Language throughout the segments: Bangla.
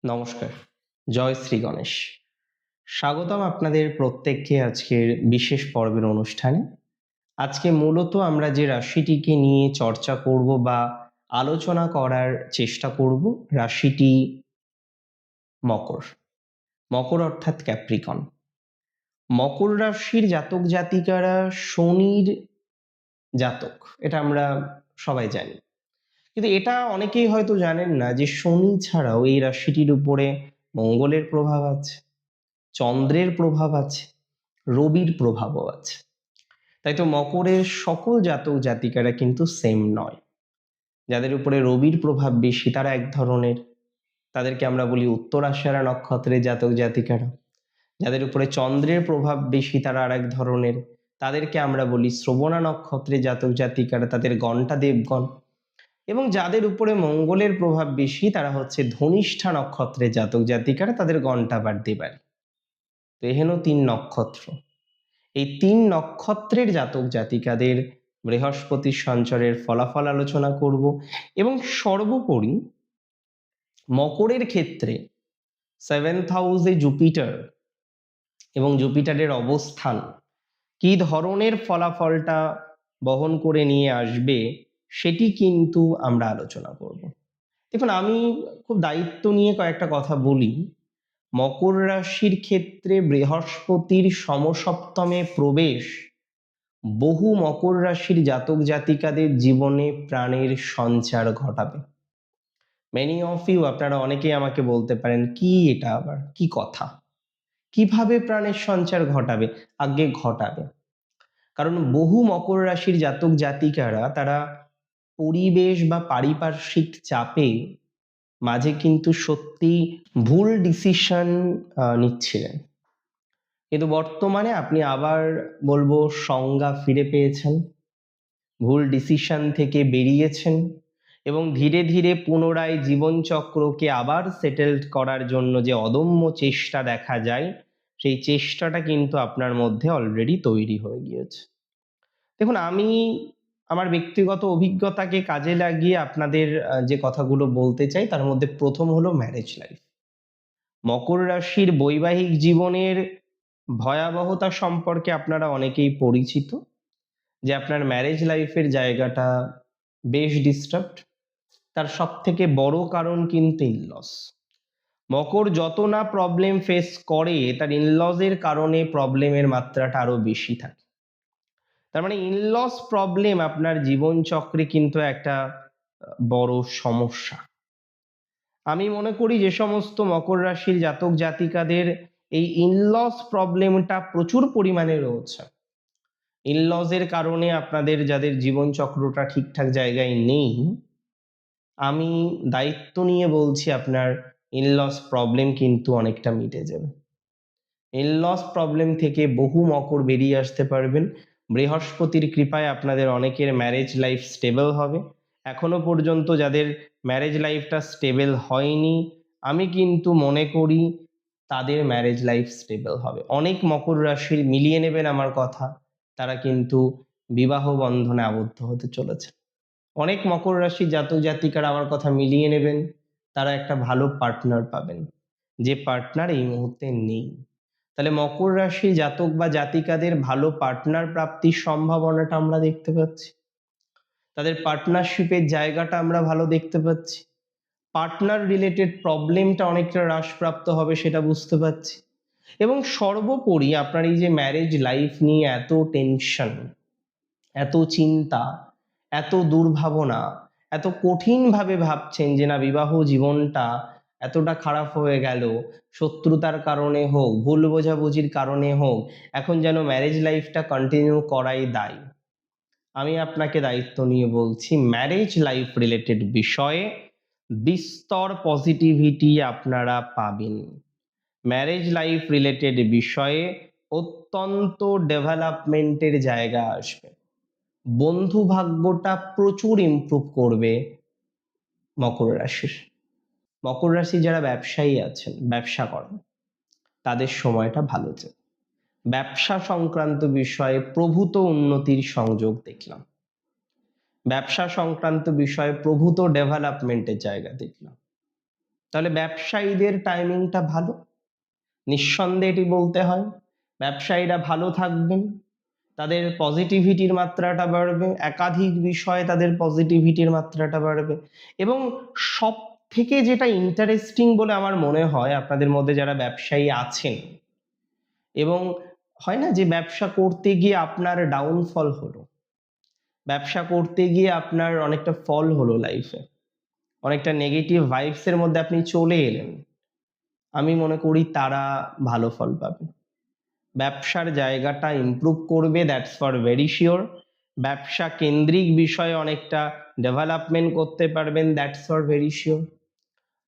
নমস্কার, জয় শ্রী গণেশ। স্বাগতম আপনাদের প্রত্যেককে আজকের বিশেষ পর্বের অনুষ্ঠানে। আজকে মূলত আমরা যে রাশিটিকে নিয়ে চর্চা করব বা আলোচনা করার চেষ্টা করব, রাশিটি মকর। মকর অর্থাৎ ক্যাপ্রিকন। মকর রাশির জাতক জাতিকারা শনির জাতক, এটা আমরা সবাই জানি। কিন্তু এটা অনেকেই হয়তো জানেন না যে শনি ছাড়াও এই রাশিটির উপরে মঙ্গলের প্রভাব আছে, চন্দ্রের প্রভাব আছে, রবির প্রভাবও আছে। তাই তো মকরের সকল জাতক জাতিকারা কিন্তু সেম নয়। যাদের উপরে রবির প্রভাব বেশি তারা এক ধরনের, তাদেরকে আমরা বলি উত্তরাষাঢ়া নক্ষত্রের জাতক জাতিকারা। যাদের উপরে চন্দ্রের প্রভাব বেশি তারা আর এক ধরনের, তাদেরকে আমরা বলি শ্রবণা নক্ষত্রের জাতক জাতিকারা, তাদের গণটা দেবগণ। এবং যাদের উপরে মঙ্গলের প্রভাব বেশি তারা হচ্ছে ধনিষ্ঠা নক্ষত্রের জাতক জাতিকারা, তাদের গণটা আবার দেবাড়ী। তো এহেন তিন নক্ষত্র, এই তিন নক্ষত্রের জাতক জাতিকাদের বৃহস্পতির সঞ্চারের ফলাফল আলোচনা করব। এবং সর্বোপরি মকরের ক্ষেত্রে 7th হাউসে জুপিটার এবং জুপিটারের অবস্থান কি ধরনের ফলাফলটা বহন করে নিয়ে আসবে সেটি কিন্তু আমরা আলোচনা করব। দেখুন, আমি খুব দায়িত্ব নিয়ে কয়েকটা কথা বলি। মকর রাশির ক্ষেত্রে বৃহস্পতির সমসপ্তমে প্রবেশ বহু মকর রাশির জাতক জাতিকাদের জীবনে প্রাণের সঞ্চার ঘটাবে। মেনি অফ ইউ, আপনারা অনেকেই আমাকে বলতে পারেন, কি এটা আবার কি কথা, কিভাবে প্রাণের সঞ্চার ঘটাবে? আগে ঘটাবে, কারণ বহু মকর রাশির জাতক জাতিকারা তারা পরিবেশ বা পারিপার্শ্বিক চাপে মাঝে কিন্তু সত্যি ভুল ডিসিশন নিচ্ছিলেন, কিন্তু বর্তমানে আপনি আবার বলবো সংজ্ঞা ফিরে পেয়েছেন, ভুল ডিসিশন থেকে বেরিয়েছেন এবং ধীরে ধীরে পুনরায় জীবনচক্রকে আবার সেটেলড করার জন্য যে অদম্য চেষ্টা দেখা যায়, সেই চেষ্টাটা কিন্তু আপনার মধ্যে অলরেডি তৈরি হয়ে গিয়েছে। দেখুন, আমি আমার ব্যক্তিগত অভিজ্ঞতাকে কাজে লাগিয়ে আপনাদের যে কথাগুলো বলতে চাই তার মধ্যে প্রথম হলো ম্যারেজ লাইফ। মকর রাশির বৈবাহিক জীবনের ভয়াবহতা সম্পর্কে আপনারা অনেকেই পরিচিত, যে আপনার ম্যারেজ লাইফের জায়গাটা বেশ ডিস্টার্বড। তার সব থেকে বড় কারণ কিন্তু ইনলস। মকর যত না প্রবলেম ফেস করে তার ইনলসের কারণে প্রবলেমের মাত্রাটা আরো বেশি থাকে। তার মানে ইনলস প্রবলেম আপনার জীবনচক্রে কিন্তু একটা বড় সমস্যা। আমি মনে করি যে সমস্ত মকর রাশির জাতক জাতিকাদের এই ইনলস প্রবলেমটা প্রচুর পরিমাণে রয়েছে, ইনলসের কারণে আপনাদের যাদের জীবনচক্রটা ঠিকঠাক জায়গায় নেই, আমি দায়িত্ব নিয়ে বলছি আপনার ইনলস প্রবলেম কিন্তু অনেকটা মিটে যাবে। ইনলস প্রবলেম থেকে বহু মকর বেরিয়ে আসতে পারবেন। বৃহস্পতির কৃপায় আপনাদের অনেকের ম্যারেজ লাইফ স্টেবল হবে। এখনো পর্যন্ত যাদের ম্যারেজ লাইফটা স্টেবল হয়নি, আমি কিন্তু মনে করি তাদের ম্যারেজ লাইফ স্টেবল হবে। অনেক মকর রাশির মিলিয়ে নেবেন আমার কথা, তারা কিন্তু বিবাহ বন্ধনে আবদ্ধ হতে চলেছে। অনেক মকর রাশি জাতক জাতিকারা আমার কথা মিলিয়ে নেবেন, তারা একটা ভালো পার্টনার পাবেন, যে পার্টনার এই মুহূর্তে নেই। তাহলে মকর রাশি জাতক বা জাতিকাদের ভালো পার্টনার প্রাপ্তির সম্ভাবনাটা আমরা দেখতে পাচ্ছি, তাদের পার্টনারশিপের জায়গাটা আমরা ভালো দেখতে পাচ্ছি, পার্টনার রিলেটেড প্রবলেমটা অনেকটা হ্রাসপ্রাপ্ত হবে সেটা বুঝতে পারছি। এবং সর্বোপরি আপনার এই যে ম্যারেজ লাইফ নিয়ে এত টেনশন, এত চিন্তা, এত দুর্ভাবনা, এত কঠিনভাবে ভাবছেন যে না বিবাহ জীবনটা এতটা খারাপ হয়ে গেল, শত্রুতার কারণে হোক, ভুল বোঝাবুঝির কারণে হোক, এখন যেন ম্যারেজ লাইফটা কন্টিনিউ করাই দায়। আমি আপনাকে দায়িত্ব নিয়ে বলছি, ম্যারেজ লাইফ রিলেটেড বিষয়ে বিস্তর পজিটিভিটি আপনারা পাবেন। ম্যারেজ লাইফ রিলেটেড বিষয়ে অত্যন্ত ডেভেলপমেন্টের জায়গা আসবে। বন্ধু ভাগ্যটা প্রচুর ইমপ্রুভ করবে মকর রাশির। মকর রাশি যারা ব্যবসায়ী আছেন, ব্যবসা করেন, তাদের সময়টা ভালো যায়। ব্যবসা সংক্রান্ত বিষয়ে প্রভূত উন্নতির সংযোগ দেখলাম, ব্যবসা সংক্রান্ত বিষয়ে প্রভূত ডেভেলপমেন্টের জায়গা দেখলাম। তাহলে ব্যবসায়ীদের টাইমিংটা ভালো, নিঃসন্দেহে এটি বলতে হয়। ব্যবসায়ীরা ভালো থাকবেন, তাদের পজিটিভিটির মাত্রাটা বাড়বে, একাধিক বিষয়ে তাদের পজিটিভিটির মাত্রাটা বাড়বে। এবং সব থেকে যেটা ইন্টারেস্টিং বলে আমার মনে হয়, আপনাদের মধ্যে যারা ব্যবসায়ী আছেন এবং হয় না যে ব্যবসা করতে গিয়ে আপনার ডাউনফল হলো, ব্যবসা করতে গিয়ে আপনার অনেকটা ফল হলো লাইফে, অনেকটা নেগেটিভ ভাইবসের মধ্যে আপনি চলে এলেন, আমি মনে করি তারা ভালো ফল পাবে, ব্যবসার জায়গাটা ইমপ্রুভ করবে, দ্যাটস ফর ভেরি শিওর। ব্যবসা কেন্দ্রিক বিষয়ে অনেকটা ডেভেলপমেন্ট করতে পারবেন, দ্যাটস ফর ভেরি শিওর।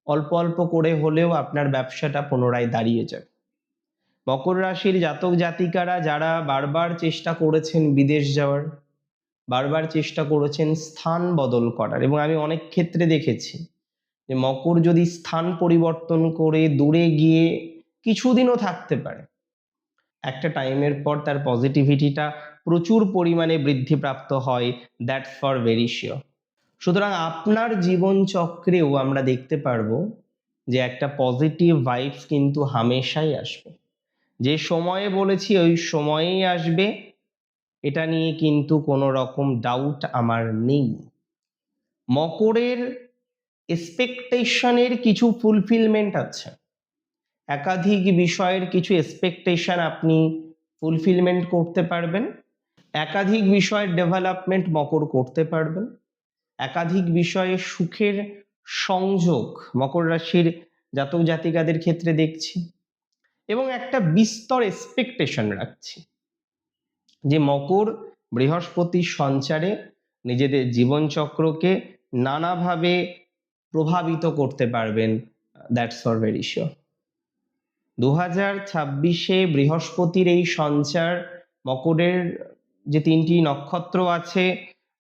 অল্প অল্প করে হলেও আপনার ব্যবসাটা পুনরায় দাঁড়িয়ে যাবে। মকর রাশির জাতক জাতিকারা যারা বারবার চেষ্টা করেছেন বিদেশ যাওয়ার, বারবার চেষ্টা করেছেন স্থান বদল করার, এবং আমি অনেক ক্ষেত্রে দেখেছি যে মকর যদি স্থান পরিবর্তন করে দূরে গিয়ে কিছুদিনও থাকতে পারে, একটা টাইমের পর তার পজিটিভিটিটা প্রচুর পরিমাণে বৃদ্ধিপ্রাপ্ত হয়, দ্যাটস ফর ভেরি শিওর। সুতরাং আপনার জীবন চক্রেও আমরা দেখতে পারবো যে একটা পজিটিভ ভাইবস কিন্তু হামেশাই আসবে, যে সময়ে বলেছি ওই সময়েই আসবে, এটা নিয়ে কিন্তু কোনো রকম ডাউট আমার নেই। মকরের এক্সপেকটেশনের কিছু ফুলফিলমেন্ট আছে, একাধিক বিষয়ের কিছু এক্সপেকটেশন আপনি ফুলফিলমেন্ট করতে পারবেন, একাধিক বিষয়ের ডেভেলপমেন্ট মকর করতে পারবেন, একাধিক বিষয়ে সুখের সংযোগ মকর রাশির জাতক জাতিকাদের ক্ষেত্রে দেখছি, এবং একটা বিস্তর এক্সপেকটেশন রাখছি যে মকর বৃহস্পতির সঞ্চারে নিজেদের জীবনচক্রকে নানাভাবে প্রভাবিত করতে পারবেন, দ্যাটস ফর ভেরি শিওর। 2026-এ বৃহস্পতির এই সঞ্চার মকরের যে 3টি নক্ষত্র আছে,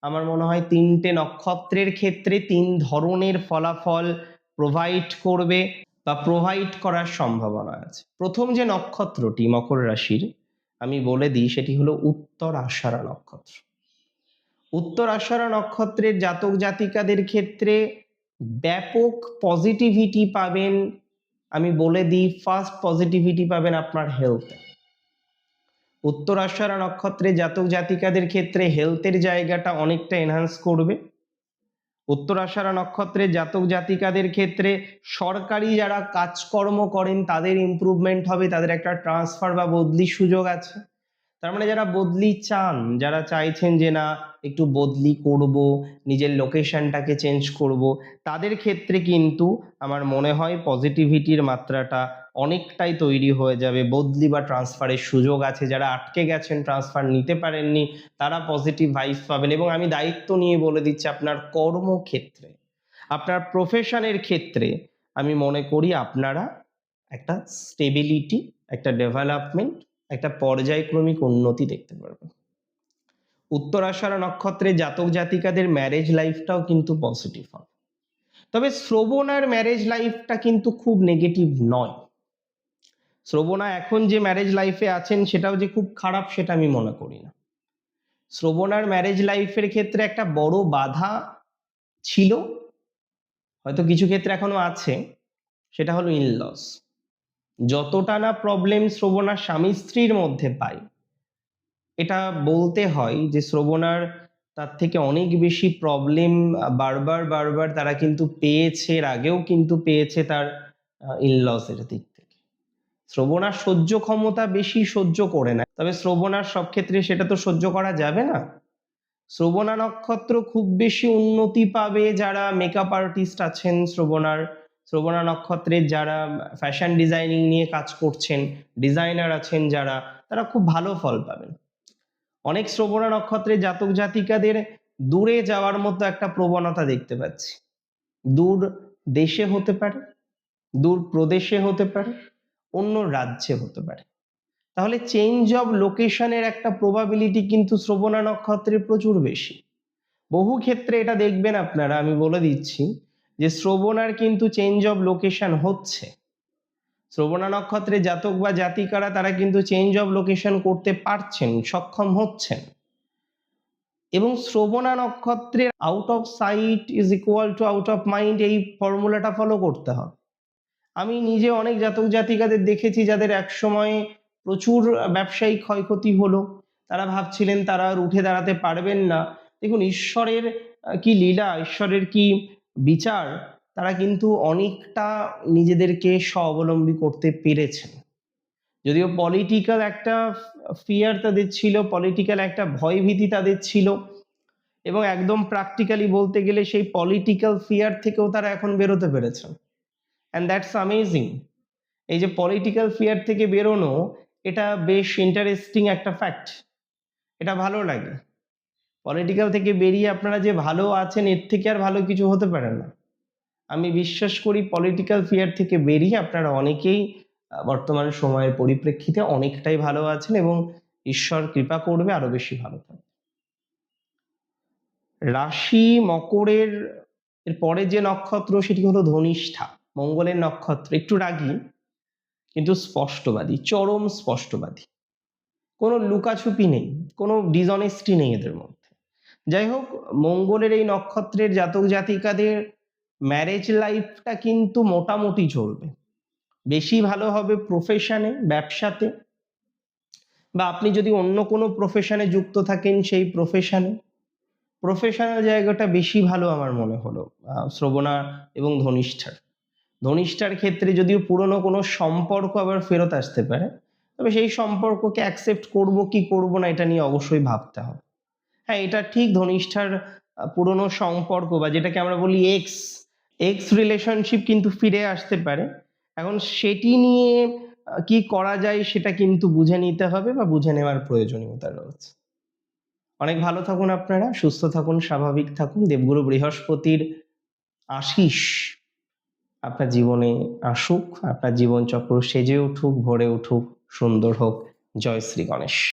আমার মনে হয় 3টে নক্ষত্রের ক্ষেত্রে 3 ধরনের ফলাফল প্রোভাইড করবে বা প্রোভাইড করার সম্ভাবনা আছে। প্রথম যে নক্ষত্রটি মকর রাশির আমি বলে দিই, সেটি হলো উত্তর আষাঢ়া নক্ষত্র। উত্তর আষাঢ়া নক্ষত্রের জাতক জাতিকাদের ক্ষেত্রে ব্যাপক পজিটিভিটি পাবেন। আমি বলে দিই, ফার্স্ট পজিটিভিটি পাবেন আপনার হেলথে। উত্তর আষাঢ়া নক্ষত্রে জাতক জাতিকাদের ক্ষেত্রে হেলথের জায়গাটা অনেকটা এনহান্স করবে। উত্তর আষাঢ়া নক্ষত্রের জাতক জাতিকাদের ক্ষেত্রে সরকারি যারা কাজকর্ম করেন তাদের ইমপ্রুভমেন্ট হবে, তাদের একটা ট্রান্সফার বা বদলির সুযোগ আছে। তার মানে যারা বদলি চান, যারা চাইছেন যে না একটু বদলি করব, নিজের লোকেশনটাকে চেঞ্জ করব, তাদের ক্ষেত্রে কিন্তু আমার মনে হয় পজিটিভিটির মাত্রাটা অনেকটাই তৈরি হয়ে যাবে, বদলি বা ট্রান্সফারের সুযোগ আছে। যারা আটকে গেছেন, ট্রান্সফার নিতে পারেননি, তারা পজিটিভ ভাইবস পাবেন। এবং আমি দায়িত্ব নিয়ে বলে দিচ্ছি, আপনার কর্মক্ষেত্রে, আপনার প্রফেশনের ক্ষেত্রে আমি মনে করি আপনারা একটা স্টেবিলিটি, একটা ডেভেলপমেন্ট, একটা পর্যায়ক্রমিক উন্নতি দেখতে পারবেন। উত্তর আষাঢ়া নক্ষত্রে জাতক জাতিকাদের ম্যারেজ লাইফটাও কিন্তু পজিটিভ হবে, তবে শ্রবণার ম্যারেজ লাইফটা কিন্তু খুব নেগেটিভ নয়। শ্রবণা এখন যে ম্যারেজ লাইফে আছেন সেটাও যে খুব খারাপ সেটা আমি মনে করি না। শ্রবণার ম্যারেজ লাইফের ক্ষেত্রে একটা বড় বাধা ছিল, হয়তো কিছু ক্ষেত্রে এখনো আছে, সেটা হলো ইনলস। যতটা না প্রবলেম শ্রবণার স্বামী স্ত্রীর মধ্যে পাই, এটা বলতে হয় যে শ্রবণার তার থেকে অনেক বেশি প্রবলেম বারবার বারবার তারা কিন্তু পেয়েছে, এর আগেও কিন্তু পেয়েছে তার ইনলসের দিক থেকে। শ্রবণার সহ্য ক্ষমতা বেশি, সহ্য করে না, তবে শ্রবণার সব ক্ষেত্রে সেটা তো সহ্য করা যাবে না। শ্রবণা নক্ষত্র খুব বেশি উন্নতি পাবে যারা মেকআপ আর্টিস্ট আছেন, শ্রবণা নক্ষত্রের যারা ফ্যাশন ডিজাইনিং নিয়ে কাজ করছেন, ডিজাইনার আছেন যারা, তারা খুব ভালো ফল পাবেন। অনেক শ্রবণা নক্ষত্রের জাতক জাতিকাদের দূরে যাওয়ার মতো একটা প্রবণতা দেখতে পাচ্ছি। দূর দেশে হতে পারে, দূর প্রদেশে হতে পারে, অন্য রাজ্যে হতে পারে। তাহলে চেঞ্জ অফ লোকেশনের একটা প্রবাবিলিটি কিন্তু শ্রবণা নক্ষত্রের প্রচুর বেশি। বহু ক্ষেত্রে এটা দেখবেন আপনারা, আমি বলে দিচ্ছি যে শ্রবণার কিন্তু চেঞ্জ অফ লোকেশন হচ্ছে। শ্রবণা নক্ষত্রে জাতক বা জাতিকারা তারা কিন্তু চেঞ্জ অফ লোকেশন করতে পারছেন, সক্ষম হচ্ছেন। এবং শ্রবণা নক্ষত্রের out of sight is equal to out of mind, এই ফর্মুলাটা ফলো করতে হবে। আমি নিজে অনেক জাতক জাতিকাদের দেখেছি যাদের একসময় প্রচুর ব্যবসায়িক ক্ষয়ক্ষতি হলো, তারা ভাবছিলেন তারা আর উঠে দাঁড়াতে পারবেন না। দেখুন ঈশ্বরের কি লীলা, ঈশ্বরের কি বিচার, তারা কিন্তু অনেকটা নিজেদেরকে স্বাবলম্বী করতে পেরেছেন। যদিও পলিটিক্যাল একটা ফিয়ার তাদের ছিল, পলিটিক্যাল একটা ভয়ভীতি তাদের ছিল, এবং একদম প্র্যাকটিক্যালি বলতে গেলে সেই পলিটিক্যাল ফিয়ার থেকেও তারা এখন বেরোতে পেরেছেন, অ্যান্ড দ্যাটস অ্যামেজিং। এই যে পলিটিক্যাল ফিয়ার থেকে বেরোনো, এটা বেশ ইন্টারেস্টিং একটা ফ্যাক্ট, এটা ভালো লাগে। পলিটিক্যাল থেকে বেরিয়ে আপনারা যে ভালো আছেন, এর থেকে আর ভালো কিছু হতে পারে না। আমি বিশ্বাস করি পলিটিক্যাল ফিয়ার থেকে বেরিয়ে আপনারা অনেকেই বর্তমান সময়ের পরিপ্রেক্ষিতে অনেকটাই ভালো আছেন, এবং ঈশ্বর কৃপা করবে আরো বেশি ভালো থাকবে। রাশি মকরের এর পরে যে নক্ষত্র সেটি হলো ধনিষ্ঠা, মঙ্গলের নক্ষত্র। একটু রাগী কিন্তু স্পষ্টবাদী, চরম স্পষ্টবাদী, কোনো লুকাছুপি নেই, কোনো ডিসঅনেস্টি নেই এদের মধ্যে। যাই হোক, মঙ্গলের এই নক্ষত্রের জাতক জাতিকাদের ম্যারেজ লাইফটা কিন্তু মোটামুটি চলবে। বেশি ভালো হবে প্রফেশনে, ব্যবসাতে, বা আপনি যদি অন্য কোনো প্রফেশনে যুক্ত থাকেন সেই প্রফেশনাল জায়গাটা বেশি ভালো আমার মনে হলো শ্রবণা এবং ধনিষ্ঠার ক্ষেত্রে যদিও পুরনো কোনো সম্পর্ক আবার ফেরত আসতে পারে, তবে সেই সম্পর্ককে অ্যাকসেপ্ট করব কি করব না এটা নিয়ে অবশ্যই ভাবতে হবে। হ্যাঁ, এটা ঠিক, ধনিষ্ঠার পুরনো সম্পর্ক বা যেটাকে আমরা বলি এক্স রিলেশনশিপ কিন্তু ফিরে আসতে পারে। এখন সেটি নিয়ে কি করা যায় সেটা কিন্তু বুঝে নিতে হবে বা বুঝে নেওয়ার প্রয়োজনীয়তা রয়েছে। অনেক ভালো থাকুন আপনারা, সুস্থ থাকুন, স্বাভাবিক থাকুন। দেবগুরু বৃহস্পতির আশীষ আপনার জীবনে আসুক, আপনার জীবনচক্র সেজে উঠুক, ভরে উঠুক, সুন্দর হোক। জয় শ্রী গণেশ।